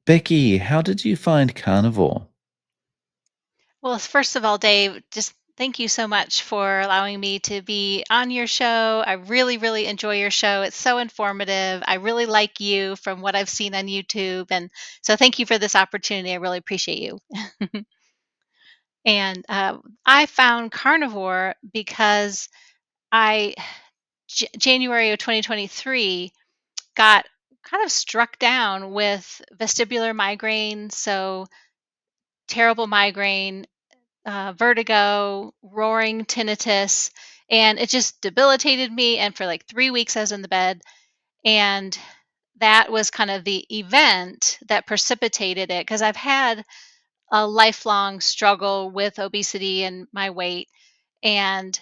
Becky, how did you find carnivore? Well, first of all, Dave, just thank you so much for allowing me to be on your show. I really, really enjoy your show. It's so informative. I really like you from what I've seen on YouTube. And so thank you for this opportunity. I really appreciate you. And I found carnivore because I, January of 2023, got kind of struck down with vestibular migraine. So terrible migraine, vertigo, roaring tinnitus, and it just debilitated me. And for like 3 weeks, I was in the bed. And that was kind of the event that precipitated it because I've had a lifelong struggle with obesity and my weight and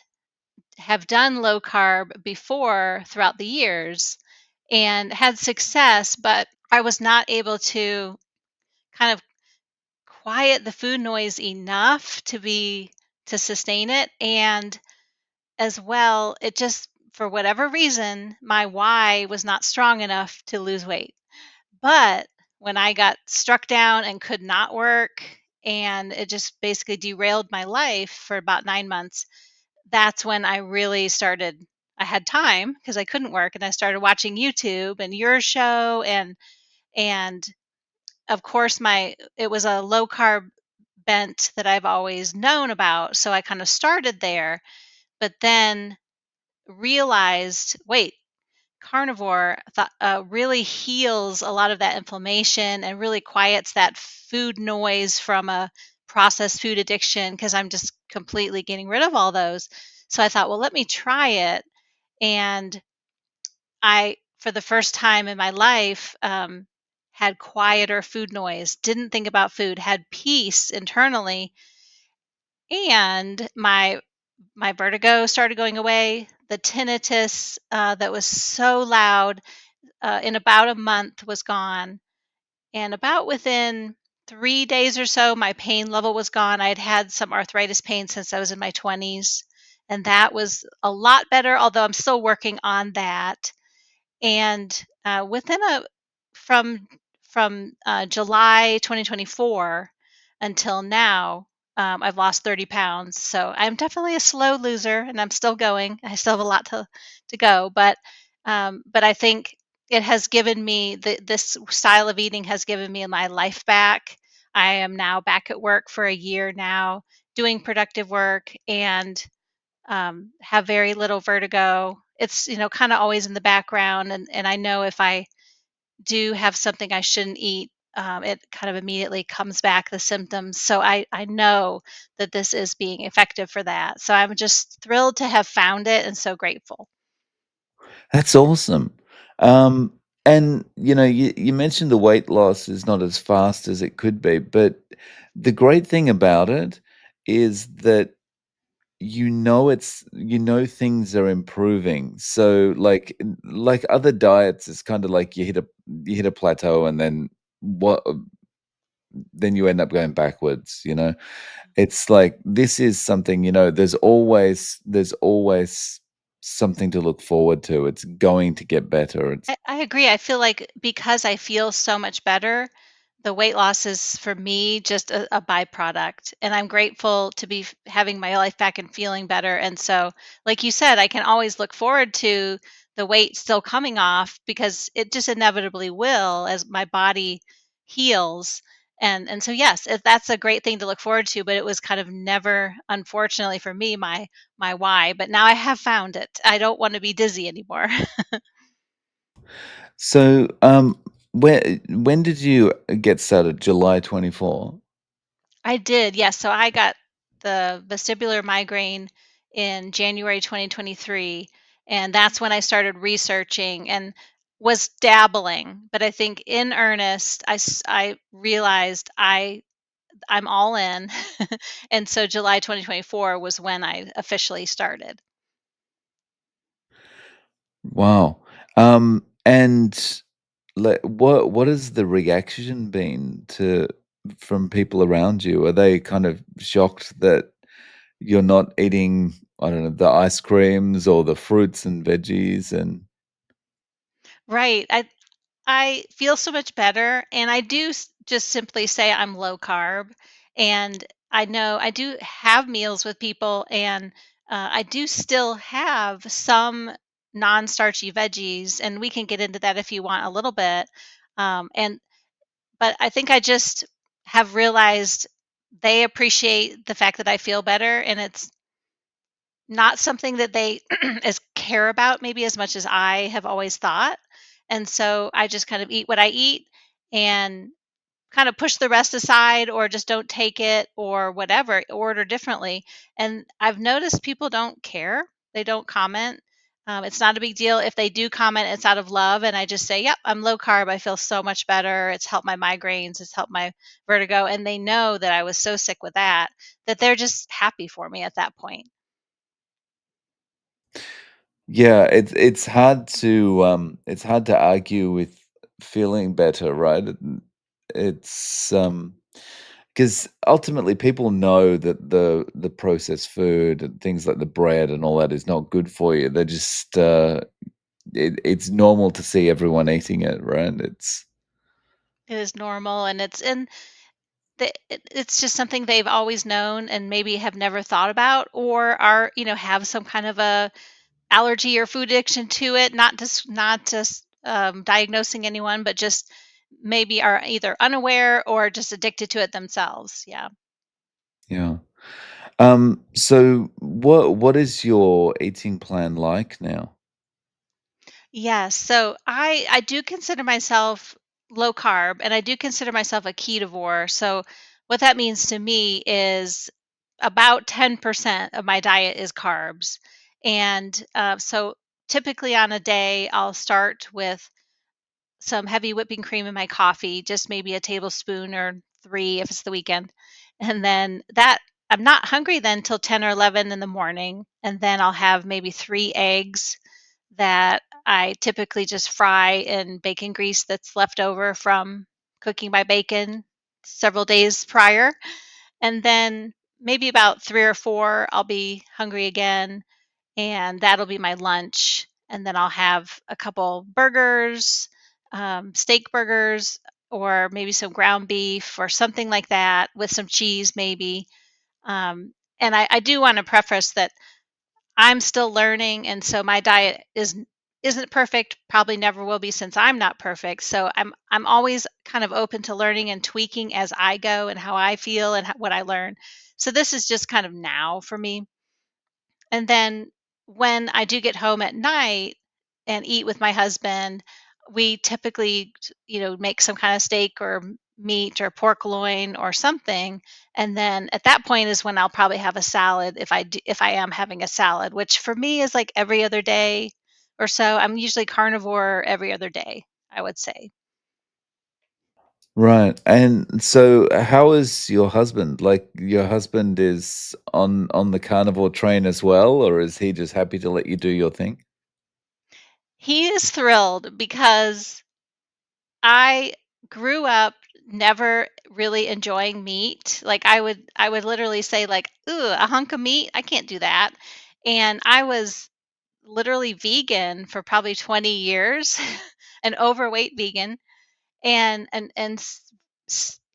have done low carb before throughout the years and had success, but I was not able to kind of quiet the food noise enough to sustain it. And as well, it just, for whatever reason, my why was not strong enough to lose weight. But when I got struck down and could not work, and it just basically derailed my life for about 9 months, that's when I really started. I had time because I couldn't work, and I started watching YouTube and your show, and of course my it was a low carb bent that I've always known about, so I kind of started there, but then realized, wait, carnivore really heals a lot of that inflammation and really quiets that food noise from a processed food addiction because I'm just completely getting rid of all those. So I thought, well, let me try it. And I, for the first time in my life, had quieter food noise, didn't think about food, had peace internally, and my vertigo started going away. The tinnitus that was so loud in about a month was gone. And about within 3 days or so, my pain level was gone. I had had some arthritis pain since I was in my 20s. And that was a lot better, although I'm still working on that. And within a from July 2024 until now, I've lost 30 pounds. So I'm definitely a slow loser, and I'm still going. I still have a lot to go, but I think it has given me this style of eating has given me my life back. I am now back at work for a year now, doing productive work, and have very little vertigo. It's, kind of always in the background. And I know if I do have something I shouldn't eat, it kind of immediately comes back, the symptoms. So I know that this is being effective for that. So I'm just thrilled to have found it and so grateful. That's awesome. Um, and you mentioned the weight loss is not as fast as it could be, but the great thing about it is that things are improving. So like other diets, it's kind of like you hit a plateau and then you end up going backwards. It's like this is something, there's always something to look forward to. It's going to get better. It's I agree. I feel like because I feel so much better, the weight loss is for me just a byproduct. And I'm grateful to be having my life back and feeling better. And so, like you said, I can always look forward to the weight still coming off because it just inevitably will as my body heals. And so yes, that's a great thing to look forward to, but it was kind of never, unfortunately for me, my why. But now I have found it. I don't want to be dizzy anymore. so when did you get started? July 24? I did, yes. So I got the vestibular migraine in January 2023, and that's when I started researching and was dabbling. But I think in earnest, I realized I'm all in, and so July 2024 was when I officially started. Wow. And what has the reaction been to from people around you? Are they kind of shocked that you're not eating, I don't know, the ice creams or the fruits and veggies and Right. I feel so much better, and I do just simply say I'm low carb. And I know I do have meals with people, and I do still have some non-starchy veggies, and we can get into that if you want a little bit. And but I think I just have realized they appreciate the fact that I feel better, and it's not something that they as care about maybe as much as I have always thought. And so I just kind of eat what I eat and kind of push the rest aside, or just don't take it, or whatever, order differently. And I've noticed people don't care. They don't comment. It's not a big deal. If they do comment, it's out of love. And I just say, yep, I'm low carb. I feel so much better. It's helped my migraines. It's helped my vertigo. And they know that I was so sick with that, that they're just happy for me at that point. Yeah, it's hard to argue with feeling better, right? It's, 'cause ultimately people know that the processed food and things like the bread and all that is not good for you. They're just, it's normal to see everyone eating it, right? It's It is normal, and it's just something they've always known and maybe have never thought about, or are, have some kind of a allergy or food addiction to it, not just diagnosing anyone, but just maybe are either unaware or just addicted to it themselves. Yeah. yeah. So what is your eating plan like now? Yes. So I do consider myself low carb, and I do consider myself a ketovore. So what that means to me is about 10% of my diet is carbs. And so typically on a day, I'll start with some heavy whipping cream in my coffee, just maybe a tablespoon or 3 if it's the weekend. And then that I'm not hungry then till 10 or 11 in the morning, and then I'll have maybe 3 eggs that I typically just fry in bacon grease that's left over from cooking my bacon several days prior. And then maybe about 3 or 4 I'll be hungry again, and that'll be my lunch. And then I'll have a couple burgers, steak burgers, or maybe some ground beef or something like that with some cheese, maybe. And I do want to preface that I'm still learning, and so my diet isn't perfect. Probably never will be, since I'm not perfect. So I'm always kind of open to learning and tweaking as I go, and how I feel and what I learn. So this is just kind of now for me. And then when I do get home at night and eat with my husband, we typically, make some kind of steak or meat or pork loin or something. And then at that point is when I'll probably have a salad, if I am having a salad, which for me is like every other day or so. I'm usually carnivore every other day, I would say. Right. And so how is your husband? Like your husband is on the carnivore train as well, or is he just happy to let you do your thing? He is thrilled because I grew up never really enjoying meat. Like I would literally say like, "Ooh, a hunk of meat? I can't do that." And I was literally vegan for probably 20 years, an overweight vegan, and a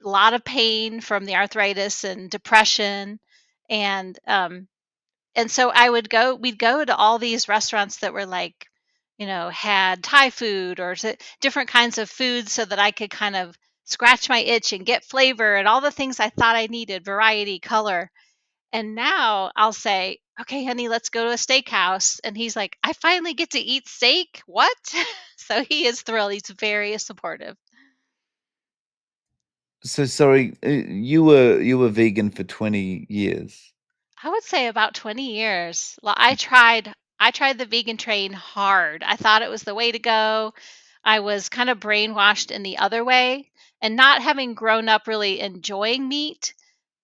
lot of pain from the arthritis and depression. And um and so we'd go to all these restaurants that were like, had Thai food or different kinds of foods, so that I could kind of scratch my itch and get flavor and all the things I thought I needed, variety, color. And now I'll say, okay, honey, let's go to a steakhouse. And he's like, I finally get to eat steak. What? So he is thrilled. He's very supportive. So sorry, you were vegan for 20 years. I would say about 20 years. I tried the vegan train hard. I thought it was the way to go. I was kind of brainwashed in the other way, and not having grown up really enjoying meat,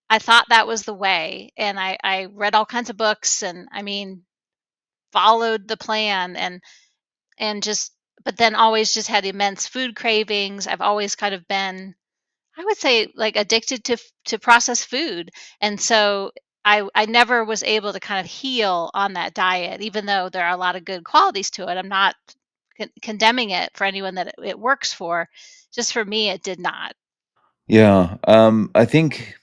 I thought that was the way. And I read all kinds of books, and I mean, followed the plan, and just but then always just had immense food cravings. I've always kind of been, I would say, like, addicted to processed food. And so I never was able to kind of heal on that diet, even though there are a lot of good qualities to it. I'm not condemning it for anyone that it works for. Just for me, it did not. Yeah, I think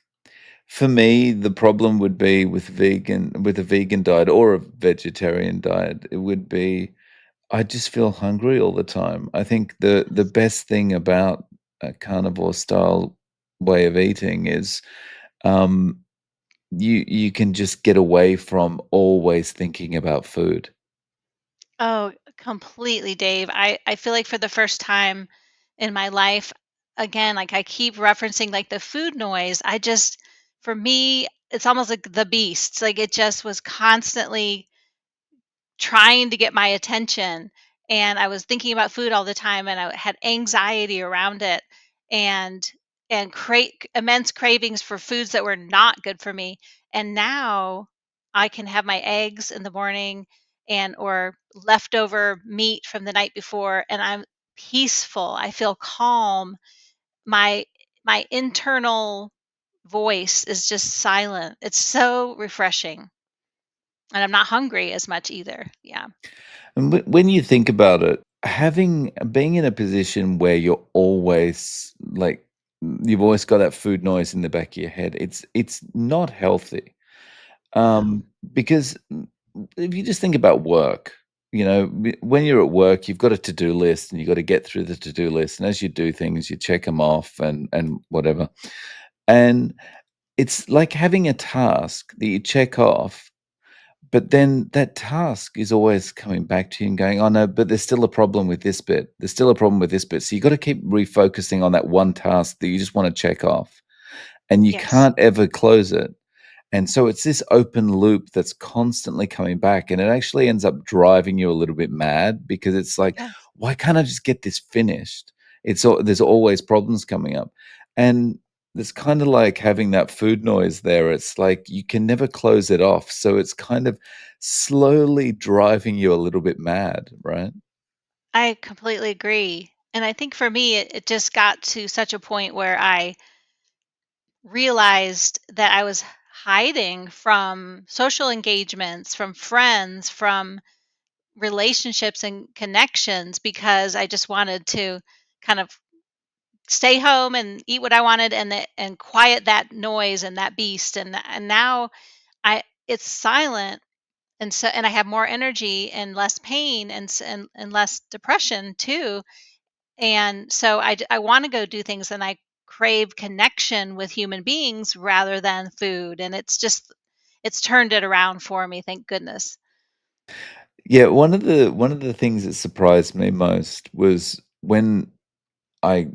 for me, the problem would be with a vegan diet or a vegetarian diet, it would be I just feel hungry all the time. I think the best thing about a carnivore style way of eating is, um, you can just get away from always thinking about food. Oh, completely, Dave. I feel like for the first time in my life, again, like I keep referencing like the food noise. For me, it's almost like the beast. Like it just was constantly trying to get my attention, and I was thinking about food all the time, and I had anxiety around it, and immense cravings for foods that were not good for me. And now I can have my eggs in the morning and or leftover meat from the night before, and I'm peaceful. I feel calm. My my internal voice is just silent. It's so refreshing. And I'm not hungry as much either. Yeah. And when you think about it, having being in a position where you're always like you've always got that food noise in the back of your head, it's not healthy. No. Um, because if you just think about work, when you're at work, you've got a to-do list and you've got to get through the to-do list. And as you do things, you check them off and whatever. And it's like having a task that you check off, but then that task is always coming back to you and going, "Oh, no, but there's still a problem with this bit. There's still a problem with this bit." So you gotta keep refocusing on that one task that you just wanna check off, and you Yes. can't ever close it. And so it's this open loop that's constantly coming back, and it actually ends up driving you a little bit mad because it's like, Yes. "Why can't I just get this finished?" There's always problems coming up. And it's kinda like having that food noise there. It's like you can never close it off, so it's kind of slowly driving you a little bit mad, right? I completely agree. And I think for me, it just got to such a point where I realized that I was hiding from social engagements, from friends, from relationships and connections because I just wanted to kind of stay home and eat what I wanted and quiet that noise and that beast. And now I it's silent, and I have more energy and less pain and less depression too. And so I want to go do things, and I crave connection with human beings rather than food. And it's turned it around for me, thank goodness. Yeah, one of the things that surprised me most was when I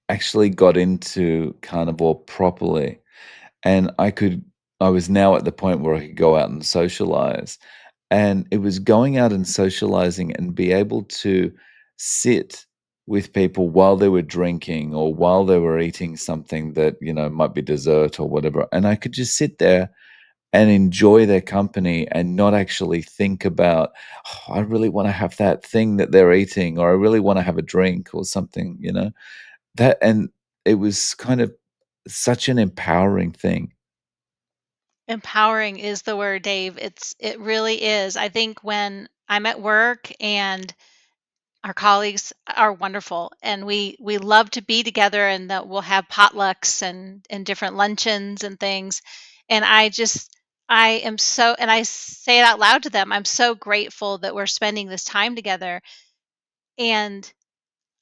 actually got into carnivore properly, and I was now at the point where I could go out and socialize, and it was going out and socializing and be able to sit with people while they were drinking or while they were eating something that, might be dessert or whatever, and I could just sit there and enjoy their company and not actually think about, "Oh, I really wanna have that thing that they're eating," or, "I really wanna have a drink," or something, you know? And it was kind of such an empowering thing. Empowering is the word, Dave. It really is. I think when I'm at work and our colleagues are wonderful, and we love to be together, and that we'll have potlucks and different luncheons and things. And I am so, and I say it out loud to them, I'm so grateful that we're spending this time together. And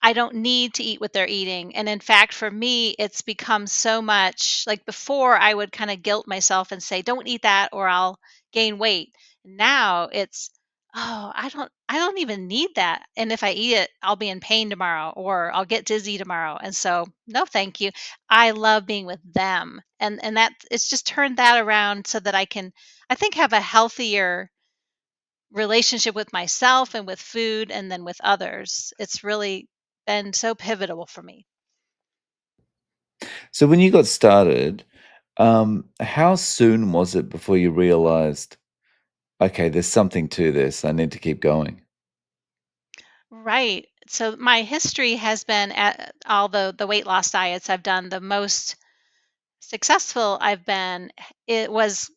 I don't need to eat what they're eating. And in fact, for me, it's become so much like before I would kind of guilt myself and say, don't eat that or I'll gain weight. Now it's, oh, I don't even need that. And if I eat it, I'll be in pain tomorrow or I'll get dizzy tomorrow. And so, no, thank you. I love being with them. And that it's just turned that around so that I can, I think, have a healthier relationship with myself and with food and then with others. It's really been so pivotal for me. So when you got started, how soon was it before you realized, "Okay, there's something to this, I need to keep going?" Right. So my history has been at all the weight loss diets I've done, the most successful I've been, it was,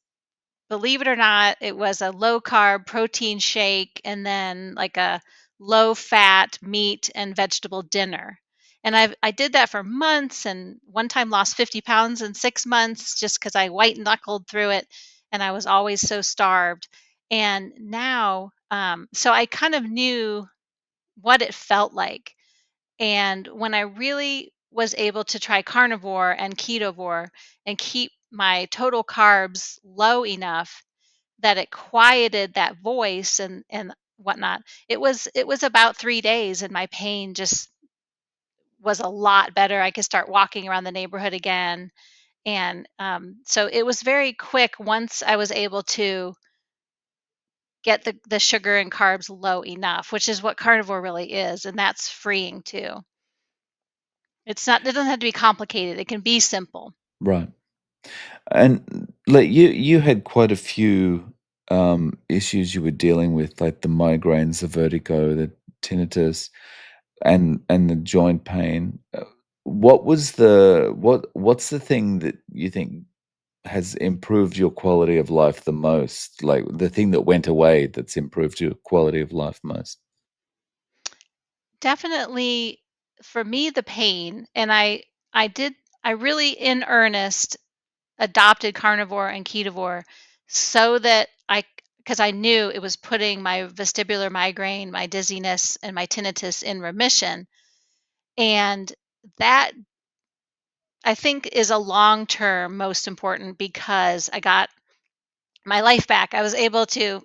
believe it or not, it was a low carb protein shake and then like a low fat meat and vegetable dinner. And I did that for months, and one time lost 50 pounds in 6 months just because I white knuckled through it, and I was always so starved. And now, so I kind of knew what it felt like. And when I really was able to try carnivore and ketovore and keep my total carbs low enough that it quieted that voice and whatnot, it was about 3 days, and my pain just was a lot better. I could start walking around the neighborhood again. And so it was very quick once I was able to get the sugar and carbs low enough, which is what carnivore really is. And that's freeing too. It doesn't have to be complicated. It can be simple. Right. And like you had quite a few issues you were dealing with, like the migraines, the vertigo, the tinnitus, and the joint pain. What's the thing that you think has improved your quality of life the most? Like the thing that went away that's improved your quality of life most? Definitely for me the pain, and I did I really in earnest adopted carnivore and ketovore so that because I knew it was putting my vestibular migraine, my dizziness, and my tinnitus in remission. And that I think is a long term most important because I got my life back. I was able to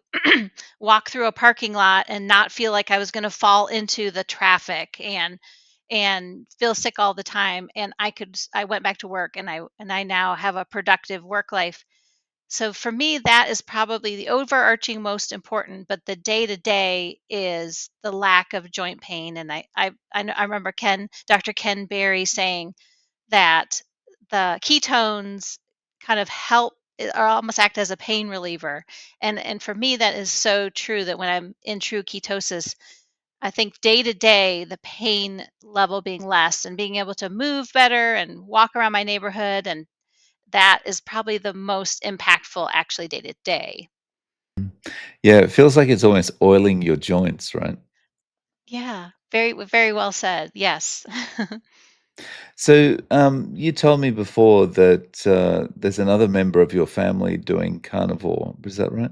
walk through a parking lot and not feel like I was going to fall into the traffic and feel sick all the time. And I went back to work, and I now have a productive work life. So for me, that is probably the overarching most important, but the day to day is the lack of joint pain. And I remember Dr. Ken Berry saying that the ketones kind of help or almost act as a pain reliever. And for me, that is so true that when I'm in true ketosis, I think day to day, the pain level being less and being able to move better and walk around my neighborhood, and that is probably the most impactful actually day to day. Yeah, it feels like it's almost oiling your joints, right? Yeah, very well said. Yes. So, you told me before that there's another member of your family doing carnivore. Is that right?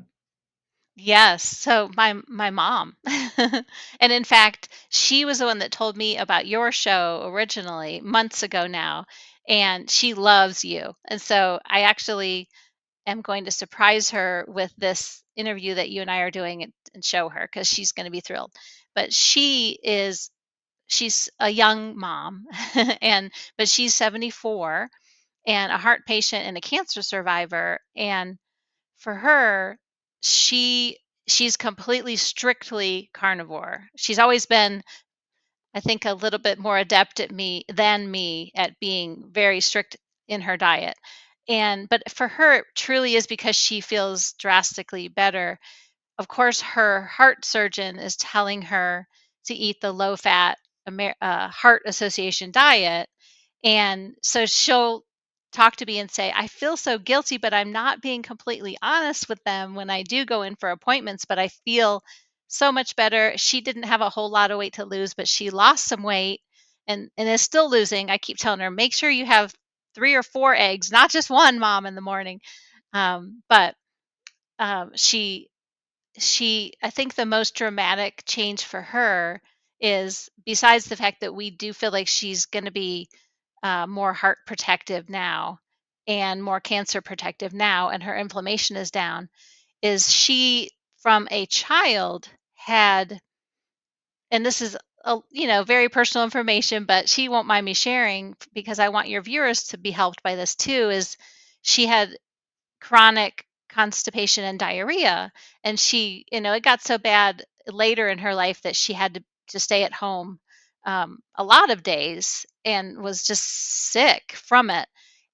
Yes. So my mom, and in fact, she was the one that told me about your show originally months ago now, and she loves you. And so I actually am going to surprise her with this interview that you and I are doing, and show her because she's going to be thrilled. But she's a young mom, and but she's 74 and a heart patient and a cancer survivor. And for her, she she's completely strictly carnivore. She's always been, I think, a little bit more adept than me at being very strict in her diet. And but for her it truly is because she feels drastically better. Of course, her heart surgeon is telling her to eat the low fat Heart Association diet. And so she'll talk to me and say, I feel so guilty, but I'm not being completely honest with them when I do go in for appointments, but I feel so much better. She didn't have a whole lot of weight to lose, but she lost some weight and is still losing. I keep telling her, make sure you have 3 or 4 eggs, not just one, mom, in the morning. But she I think the most dramatic change for her is, besides the fact that we do feel like she's going to be more heart protective now and more cancer protective now, and her inflammation is down, is she from a child had, and this is very personal information, but she won't mind me sharing because I want your viewers to be helped by this too, is she had chronic constipation and diarrhea. And it got so bad later in her life that she had to stay at home a lot of days and was just sick from it.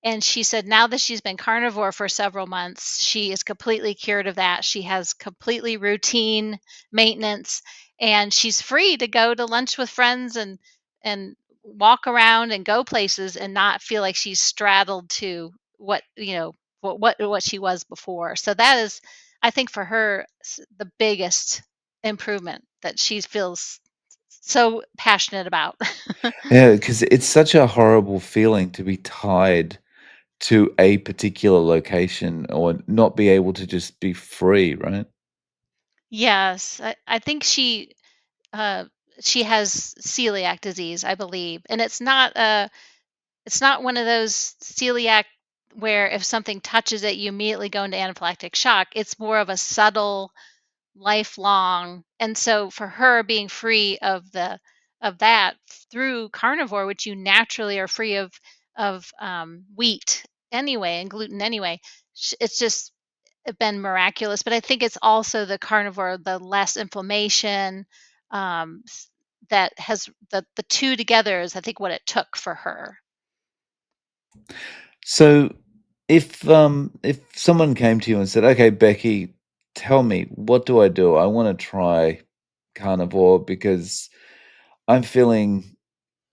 And she said now that she's been carnivore for several months, she is completely cured of that. She has completely routine maintenance, and she's free to go to lunch with friends and walk around and go places and not feel like she's straddled to what she was before. So that is, I think, for her the biggest improvement, that she feels so passionate about. Yeah, because it's such a horrible feeling to be tied to a particular location or not be able to just be free, right? Yes, I think uh, she has celiac disease, I believe, and it's not one of those celiac where if something touches it, you immediately go into anaphylactic shock. It's more of a subtle, lifelong, and so for her being free of that through carnivore, which you naturally are free of wheat anyway and gluten anyway, it's just been miraculous. But I think it's also the carnivore, the less inflammation, that has the two together is I think what it took for her. So if someone came to you and said, "Okay, Becky, tell me, what do I do? I want to try carnivore because I'm feeling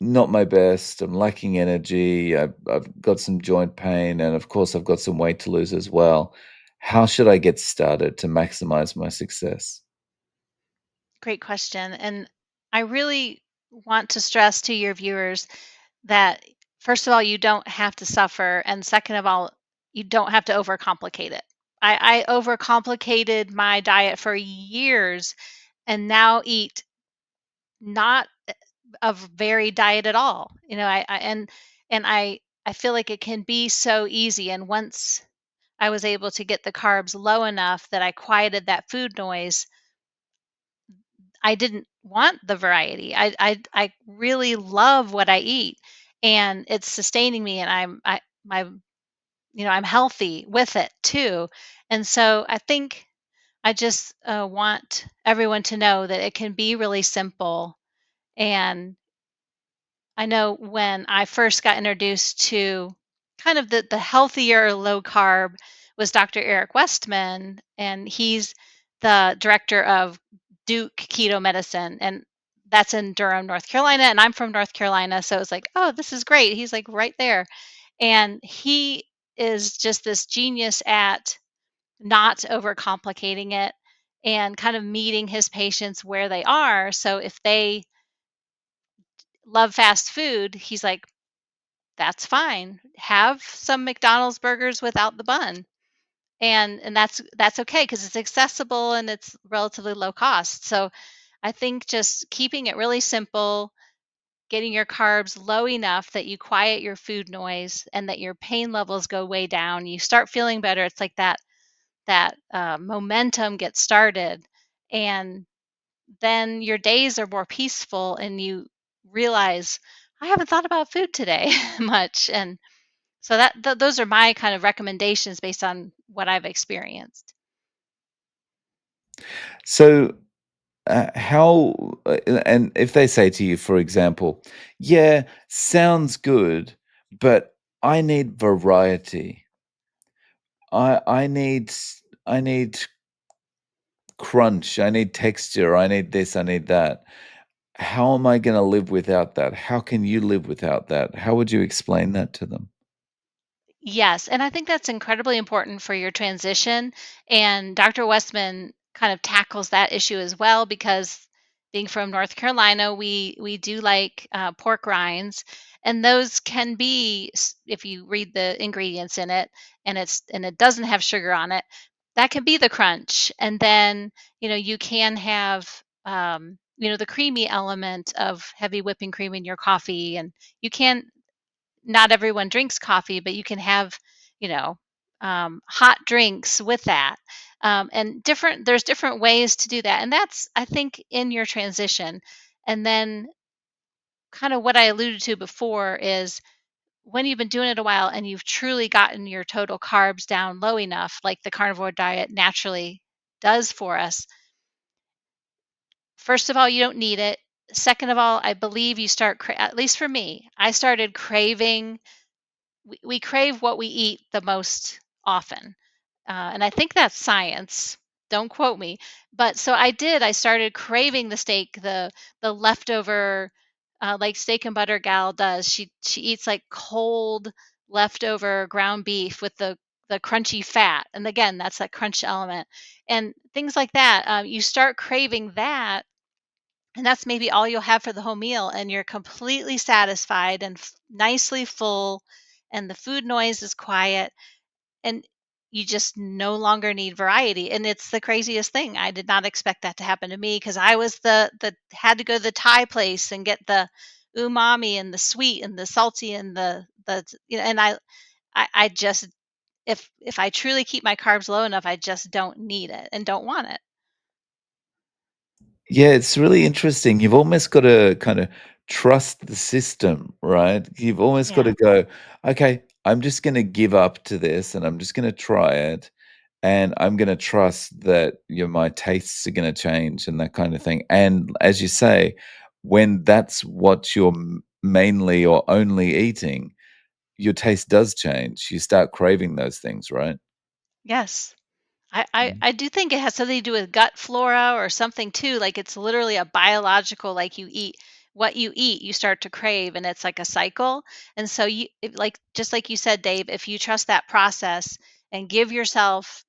not my best. I'm lacking energy. I've got some joint pain, and of course, I've got some weight to lose as well. How should I get started to maximize my success?" Great question. And I really want to stress to your viewers that, first of all, you don't have to suffer. And second of all, you don't have to overcomplicate it. I overcomplicated my diet for years and now eat not a varied diet at all. And I feel like it can be so easy. And once I was able to get the carbs low enough that I quieted that food noise, I didn't want the variety. I really love what I eat, and it's sustaining me, and I'm healthy with it too. And so I think I just want everyone to know that it can be really simple. And I know when I first got introduced to kind of the healthier low carb was Dr. Eric Westman, and he's the director of Duke Keto Medicine, and that's in Durham, North Carolina, and I'm from North Carolina, so it's like, "Oh, this is great." He's like right there. And he is just this genius at not overcomplicating it and kind of meeting his patients where they are. So if they love fast food, he's like, that's fine. Have some McDonald's burgers without the bun. And that's okay because it's accessible and it's relatively low cost. So I think just keeping it really simple, getting your carbs low enough that you quiet your food noise and that your pain levels go way down. You start feeling better. It's like that momentum gets started, and then your days are more peaceful, and you realize I haven't thought about food today much. And so those are my kind of recommendations based on what I've experienced. So, how and if they say to you, for example, "Yeah, sounds good, but I need variety. I need crunch, I need texture, I need this, I need that. How am I gonna live without that? How can you live without that?" How would you explain that to them? Yes, and I think that's incredibly important for your transition. And Dr. Westman kind of tackles that issue as well because being from North Carolina, we do like pork rinds, and those can be, if you read the ingredients in it, and it doesn't have sugar on it, that can be the crunch. And then you can have the creamy element of heavy whipping cream in your coffee, and you can not everyone drinks coffee, but you can have, you know, hot drinks with that. And there's different ways to do that. And that's, I think, in your transition. And then, kind of what I alluded to before is when you've been doing it a while and you've truly gotten your total carbs down low enough, like the carnivore diet naturally does for us. First of all, you don't need it. Second of all, I believe you start, at least for me, I started craving we crave what we eat the most often. And I think that's science. Don't quote me. But so I did. I started craving the steak, the leftover, like steak and butter gal does. She eats like cold leftover ground beef with the crunchy fat, and again, that's that crunch element, and things like that. You start craving that, and that's maybe all you'll have for the whole meal, and you're completely satisfied and nicely full, and the food noise is quiet, and you just no longer need variety. And it's the craziest thing. I did not expect that to happen to me because I was the had to go to the Thai place and get the umami and the sweet and the salty and the and I just, if I truly keep my carbs low enough, I just don't need it and don't want it. Yeah, it's really interesting. You've almost gotta kinda trust the system, right? You've almost Yeah. gotta go, "Okay, I'm just gonna give up to this, and I'm just gonna try it, and I'm gonna trust that, my tastes are gonna change," and that kind of thing, and as you say, when that's what you're mainly or only eating, your taste does change. You start craving those things, right? Yes. I, I Mm. I do think it has something to do with gut flora or something too. Like it's literally a biological, like you eat what you eat, you start to crave, and it's like a cycle. And so like just like you said, Dave, if you trust that process and give yourself,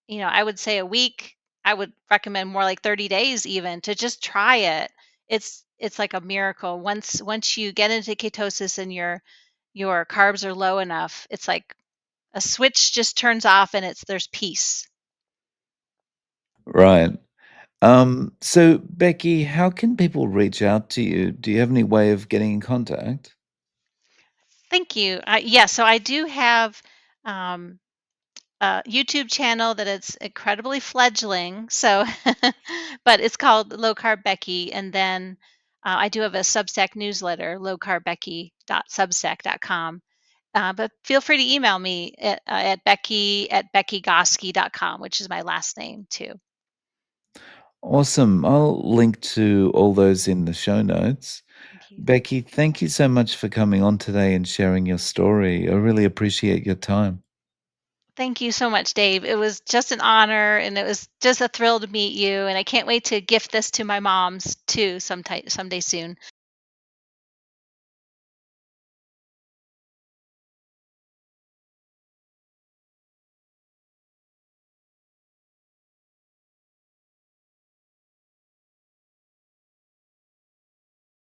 I would say a week. I would recommend more like 30 days even to just try it. It's like a miracle. Once you get into ketosis and your carbs are low enough, it's like a switch just turns off and there's peace. Right. So Becky, how can people reach out to you? Do you have any way of getting in contact? Thank you. Yeah, so I do have um, a YouTube channel that it's incredibly fledgling. So, but it's called Low Carb Becky, and then I do have a Substack newsletter, lowcarbbecky.substack.com. But feel free to email me at becky@beckygoski.com, which is my last name too. Awesome. I'll link to all those in the show notes. Thank you. Becky, thank you so much for coming on today and sharing your story. I really appreciate your time. Thank you so much, Dave. It was just an honor, and it was just a thrill to meet you. And I can't wait to gift this to my moms too sometime someday soon.